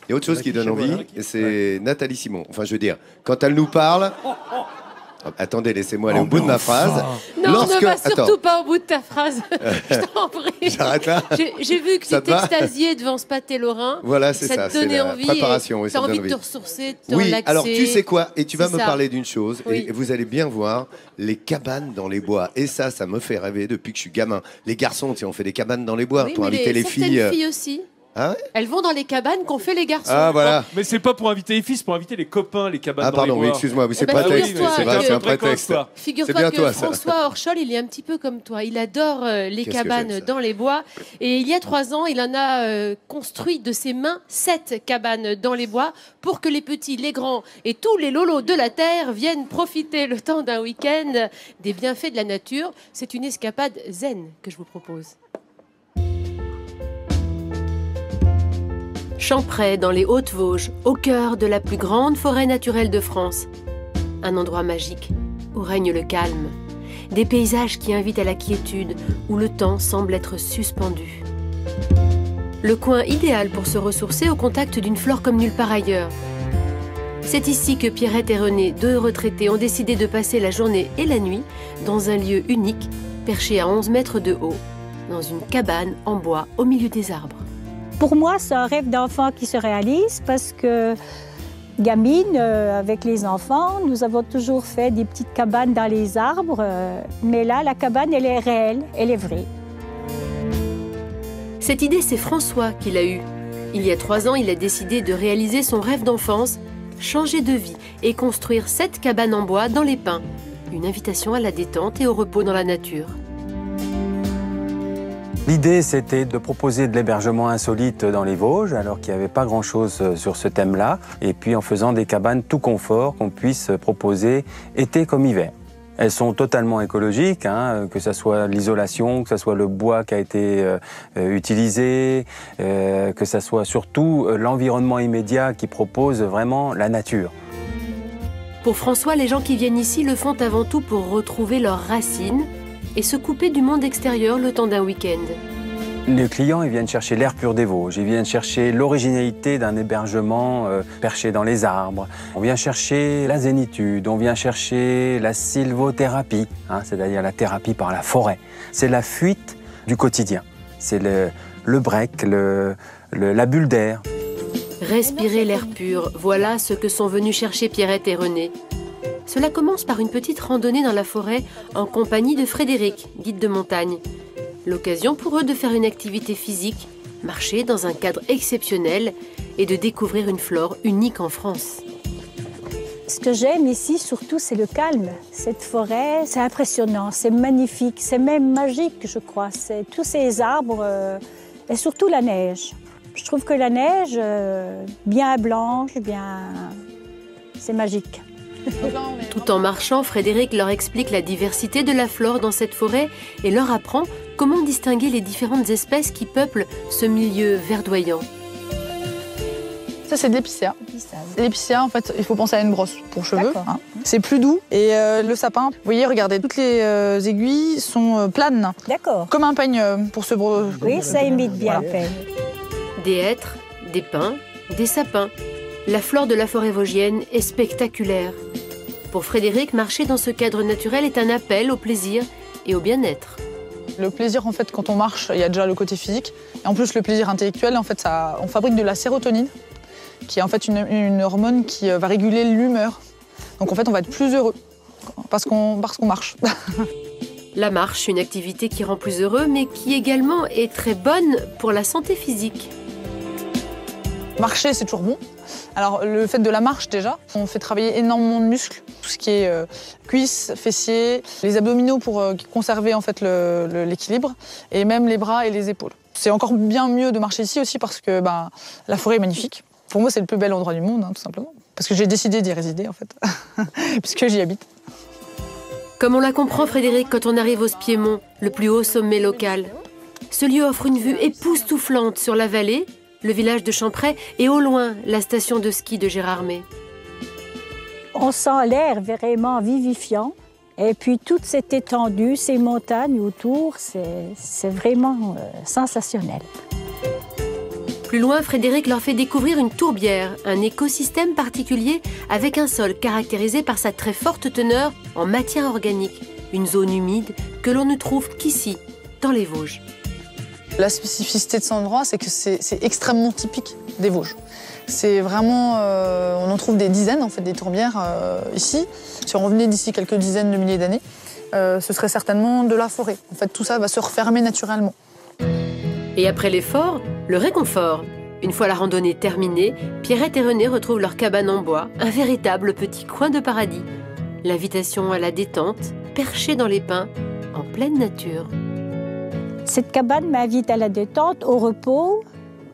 Il y a autre chose qui donne envie, et c'est Nathalie Simon. Enfin, je veux dire, quand elle nous parle... Attendez, laissez-moi aller au bout de ma phrase. Non, ne va surtout pas au bout de ta phrase. Je t'en prie. J'arrête là. J'ai vu que tu t'extasiais devant ce pâté lorrain. Voilà, c'est ça. Ça te donnait envie. Préparation, tu as envie de te ressourcer, de te relaxer. Oui, alors tu sais quoi? Et tu vas me parler d'une chose, oui. et vous allez bien voir, les cabanes dans les bois. Et ça me fait rêver depuis que je suis gamin. Les garçons, on fait des cabanes dans les bois pour inviter les filles. Certaines filles aussi. Ah ouais, elles vont dans les cabanes qu'ont fait les garçons. Ah voilà. Mais c'est pas pour inviter les filles, c'est pour inviter les copains, les cabanes. Ah pardon, oui, excuse-moi, c'est prétexte. C'est un prétexte. Figure-toi que François Orchol, il est un petit peu comme toi. Il adore les cabanes dans les bois. Et il y a 3 ans, il en a construit de ses mains 7 cabanes dans les bois pour que les petits, les grands et tous les lolos de la terre viennent profiter le temps d'un week-end des bienfaits de la nature. C'est une escapade zen que je vous propose. Champray, dans les Hautes-Vosges, au cœur de la plus grande forêt naturelle de France. Un endroit magique, où règne le calme. Des paysages qui invitent à la quiétude, où le temps semble être suspendu. Le coin idéal pour se ressourcer au contact d'une flore comme nulle part ailleurs. C'est ici que Pierrette et René, 2 retraités, ont décidé de passer la journée et la nuit dans un lieu unique, perché à 11 mètres de haut, dans une cabane en bois au milieu des arbres. Pour moi, c'est un rêve d'enfant qui se réalise parce que, gamine, avec les enfants, nous avons toujours fait des petites cabanes dans les arbres. Mais là, la cabane, elle est réelle, elle est vraie. Cette idée, c'est François qui l'a eue. Il y a 3 ans, il a décidé de réaliser son rêve d'enfance, changer de vie et construire 7 cabanes en bois dans les pins. Une invitation à la détente et au repos dans la nature. L'idée, c'était de proposer de l'hébergement insolite dans les Vosges, alors qu'il n'y avait pas grand-chose sur ce thème-là, et puis en faisant des cabanes tout confort qu'on puisse proposer été comme hiver. Elles sont totalement écologiques, que ce soit l'isolation, que ce soit le bois qui a été utilisé, que ce soit surtout l'environnement immédiat qui propose vraiment la nature. Pour François, les gens qui viennent ici le font avant tout pour retrouver leurs racines et se couper du monde extérieur le temps d'un week-end. Les clients, ils viennent chercher l'air pur des Vosges, ils viennent chercher l'originalité d'un hébergement perché dans les arbres. On vient chercher la zénitude, on vient chercher la sylvothérapie, c'est-à-dire la thérapie par la forêt. C'est la fuite du quotidien, c'est le break, la bulle d'air. Respirer l'air pur, voilà ce que sont venus chercher Pierrette et René. Cela commence par une petite randonnée dans la forêt en compagnie de Frédéric, guide de montagne. L'occasion pour eux de faire une activité physique, marcher dans un cadre exceptionnel et de découvrir une flore unique en France. Ce que j'aime ici, surtout, c'est le calme. Cette forêt, c'est impressionnant, c'est magnifique, c'est même magique, je crois. C'est tous ces arbres et surtout la neige. Je trouve que la neige, bien blanche, c'est magique. Tout en marchant, Frédéric leur explique la diversité de la flore dans cette forêt et leur apprend comment distinguer les différentes espèces qui peuplent ce milieu verdoyant. Ça, c'est de l'épicéa. L'épicéa, en fait, il faut penser à une brosse pour cheveux. C'est plus doux. Et le sapin, vous voyez, regardez, toutes les aiguilles sont planes. D'accord. Comme un peigne pour se brosser. Oui, ça imite bien le peigne. Des hêtres, des pins, des sapins. La flore de la forêt vosgienne est spectaculaire. Pour Frédéric, marcher dans ce cadre naturel est un appel au plaisir et au bien-être. Le plaisir, en fait, quand on marche, il y a déjà le côté physique. Et en plus, le plaisir intellectuel, en fait, on fabrique de la sérotonine, qui est en fait une hormone qui va réguler l'humeur. Donc, en fait, on va être plus heureux parce qu'on marche. La marche, une activité qui rend plus heureux, mais qui également est très bonne pour la santé physique. Marcher, c'est toujours bon. Alors, le fait de la marche, déjà, on fait travailler énormément de muscles. Tout ce qui est cuisses, fessiers, les abdominaux pour conserver en fait l'équilibre, et même les bras et les épaules. C'est encore bien mieux de marcher ici aussi parce que la forêt est magnifique. Pour moi, c'est le plus bel endroit du monde, tout simplement. Parce que j'ai décidé d'y résider, en fait, puisque j'y habite. Comme on la comprend, Frédéric, quand on arrive au Spiémont, le plus haut sommet local. Ce lieu offre une vue époustouflante sur la vallée, le village de Champray et au loin, la station de ski de Gérardmer. On sent l'air vraiment vivifiant. Et puis toute cette étendue, ces montagnes autour, c'est vraiment sensationnel. Plus loin, Frédéric leur fait découvrir une tourbière, un écosystème particulier avec un sol caractérisé par sa très forte teneur en matière organique, une zone humide que l'on ne trouve qu'ici, dans les Vosges. La spécificité de cet endroit, c'est que c'est extrêmement typique des Vosges. C'est vraiment, on en trouve des dizaines en fait, des tourbières ici. Si on revenait d'ici quelques dizaines de milliers d'années, ce serait certainement de la forêt. En fait, tout ça va se refermer naturellement. Et après l'effort, le réconfort. Une fois la randonnée terminée, Pierrette et René retrouvent leur cabane en bois, un véritable petit coin de paradis. L'invitation à la détente, perchée dans les pins, en pleine nature. Cette cabane m'invite à la détente, au repos,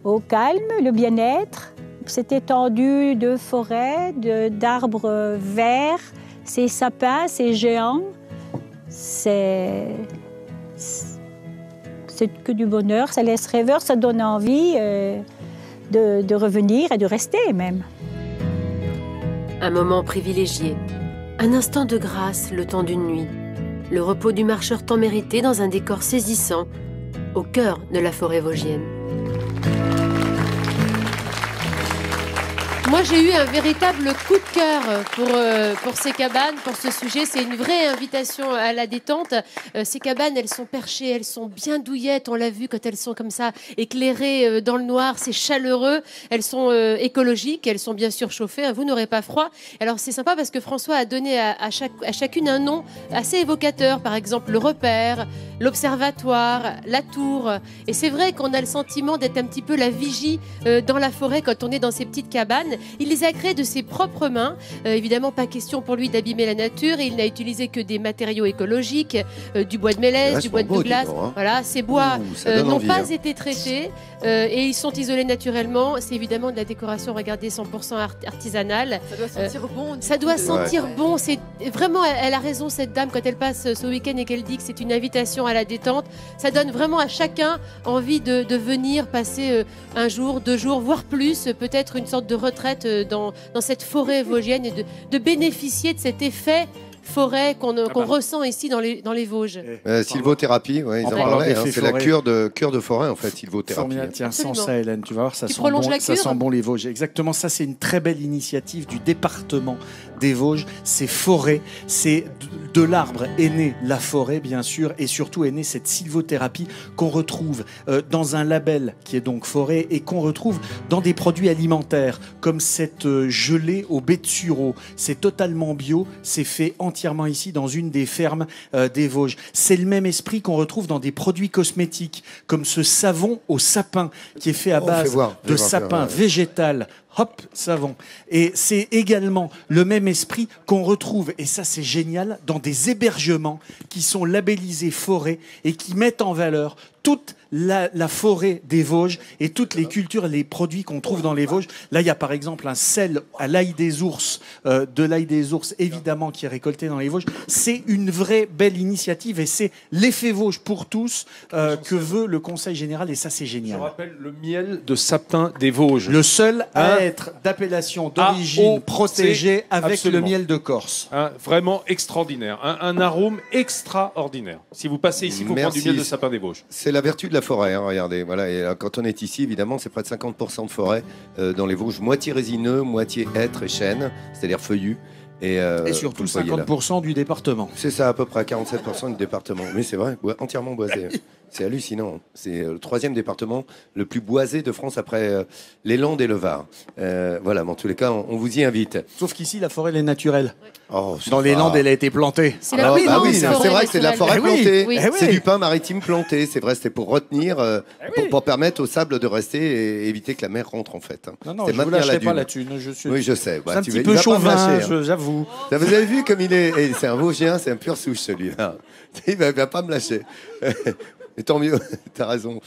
au calme, le bien-être. Cette étendue de forêt, d'arbres verts, ces sapins, ces géants, c'est que du bonheur, ça laisse rêveur, ça donne envie de revenir et de rester même. Un moment privilégié, un instant de grâce le temps d'une nuit. Le repos du marcheur tant mérité dans un décor saisissant, au cœur de la forêt vosgienne. Moi, j'ai eu un véritable coup de cœur pour ces cabanes, pour ce sujet. C'est une vraie invitation à la détente. Ces cabanes, elles sont perchées, elles sont bien douillettes. On l'a vu quand elles sont comme ça, éclairées dans le noir. C'est chaleureux. Elles sont écologiques. Elles sont bien sûr chauffées. Vous n'aurez pas froid. Alors, c'est sympa parce que François a donné à chacune un nom assez évocateur. Par exemple, le repère, l'observatoire, la tour. Et c'est vrai qu'on a le sentiment d'être un petit peu la vigie dans la forêt quand on est dans ces petites cabanes. Il les a créés de ses propres mains. Évidemment, pas question pour lui d'abîmer la nature. Il n'a utilisé que des matériaux écologiques, du bois de mélèze, du bois de Douglas. Voilà, ces bois n'ont pas été traités et ils sont isolés naturellement. C'est évidemment de la décoration, regardez, 100% artisanale. Ça doit sentir bon. Ça doit sentir bon. C'est vraiment, elle a raison cette dame quand elle passe ce week-end et qu'elle dit que c'est une invitation à la détente. Ça donne vraiment à chacun envie de venir passer un jour, 2 jours, voire plus, peut-être une sorte de retraite dans cette forêt vosgienne et de bénéficier de cet effet forêt qu'on ressent ici dans les Vosges. Sylvothérapie, ouais, ils en parlaient, hein, c'est la cure de forêt en fait, sylvothérapie. Tiens, sans ça, Hélène, tu vas voir, ça sent bon les Vosges. Exactement, ça c'est une très belle initiative du département des Vosges. C'est forêt, c'est de l'arbre est née la forêt bien sûr, et surtout est née cette sylvothérapie qu'on retrouve dans un label qui est donc forêt et qu'on retrouve dans des produits alimentaires comme cette gelée au baies de sureau. C'est totalement bio, c'est fait entièrement ici dans une des fermes des Vosges. C'est le même esprit qu'on retrouve dans des produits cosmétiques comme ce savon au sapin qui est fait à base de sapin végétal. Hop, savon. Et c'est également le même esprit qu'on retrouve, et ça c'est génial, dans des hébergements qui sont labellisés forêt et qui mettent en valeur toute la forêt des Vosges et toutes les cultures et les produits qu'on trouve dans les Vosges. Là, il y a par exemple un sel à l'ail des ours, de l'ail des ours évidemment qui est récolté dans les Vosges. C'est une vraie belle initiative et c'est l'effet Vosges pour tous que veut le Conseil général, et ça c'est génial. Je rappelle le miel de sapin des Vosges. Le seul à être d'appellation d'origine protégée avec absolument. le miel de Corse. Vraiment extraordinaire. Un arôme extraordinaire. Si vous passez ici, il faut prendre du miel de sapin des Vosges. C'est la vertu de la forêt, hein, regardez. Voilà, et là, quand on est ici, évidemment, c'est près de 50% de forêt dans les Vosges, moitié résineux, moitié hêtre et chêne, c'est-à-dire feuillu. Et surtout 50% du département. C'est ça, à peu près 47% du département. Mais c'est vrai, entièrement boisé. C'est hallucinant. C'est le 3e département le plus boisé de France après les Landes et le Var. Voilà, mais en tous les cas, on vous y invite. Sauf qu'ici, la forêt, elle est naturelle. Oh, dans les Landes, elle a été plantée. C'est la plus grande c'est forêt vrai que c'est de la forêt plantée. Oui. C'est du pin maritime planté. C'est vrai, c'était pour retenir, pour permettre au sable de rester et éviter que la mer rentre en fait. Non, je ne vous lâcherai pas là-dessus. Oui, je sais. C'est un petit peu chauvin, j'avoue. Vous avez vu comme il est. C'est un Vosgien, c'est un pur souche celui-là. Il ne va pas me lâcher. Mais tant mieux, t'as raison.